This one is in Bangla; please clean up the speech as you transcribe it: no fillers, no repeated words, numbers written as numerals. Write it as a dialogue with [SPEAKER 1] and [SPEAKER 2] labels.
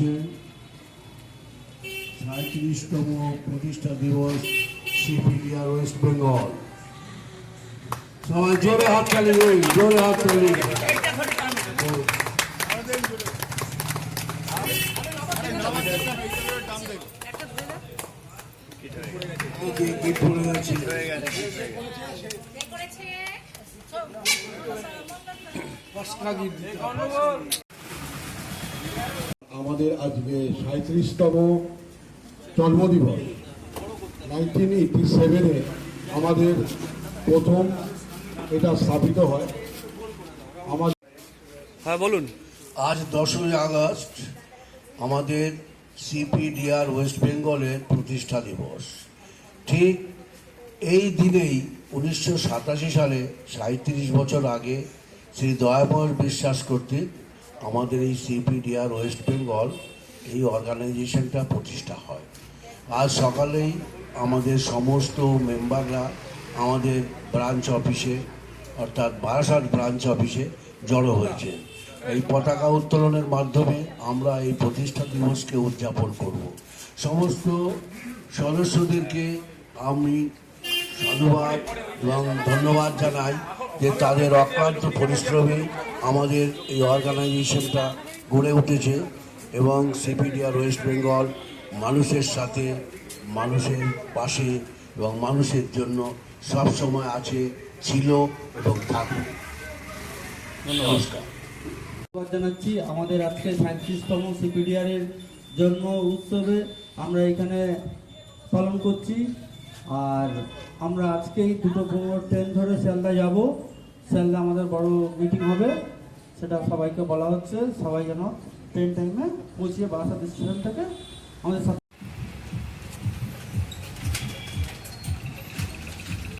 [SPEAKER 1] হচ্ছে 37তম প্রতিষ্ঠা দিবস সিপিডিআর ওয়েস্ট বেঙ্গল। সবাই জোরে হাততালি দিন, জোরে হাততালি। আমাদের আজকে 37তম জন্মদিবস। 1987-এ আমাদের প্রথম এটা স্থাপিত হয়।
[SPEAKER 2] হ্যাঁ বলুন।
[SPEAKER 1] আজ 10ই আগস্ট আমাদের সিপিডিআর ওয়েস্ট বেঙ্গলের প্রতিষ্ঠা দিবস। ঠিক এই দিনেই 1987 সালে 37 বছর আগে শ্রী দয়াময় বিশ্বাস কর্তৃক আমাদের এই সিপিডিআর ওয়েস্ট বেঙ্গল এই অর্গানাইজেশনটা প্রতিষ্ঠা হয়। আজ সকালেই আমাদের সমস্ত মেম্বাররা আমাদের ব্রাঞ্চ অফিসে অর্থাৎ বারাসাত ব্রাঞ্চ অফিসে জড়ো হয়েছে। এই পতাকা উত্তোলনের মাধ্যমে আমরা এই প্রতিষ্ঠা দিবসকে উদযাপন করব। সমস্ত সদস্যদেরকে আমি সাধুবাদ এবং ধন্যবাদ জানাই যে তাদের অক্লান্ত পরিশ্রমে আমাদের এই অর্গানাইজেশনটা গড়ে উঠেছে এবং সিপিডিআর ওয়েস্ট বেঙ্গল মানুষের সাথে, মানুষের পাশে এবং মানুষের জন্য সব সময় আছে, ছিল এবং থাকবে। নমস্কার।
[SPEAKER 3] জানাচ্ছি আমাদের আজকে 37তম সিপিডিআর এর জন্ম উৎসবে আমরা এখানে পালন করছি। আর আমরা আজকেই 2:15 ট্রেন ধরে শিয়ালদা যাব। শিয়ালদা আমাদের বড় মিটিং হবে, সেটা সবাইকে বলা হচ্ছে। সবাই যেন ট্রেন টাইমে পৌঁছিয়ে বারাসাত স্টেশন থেকে আমাদের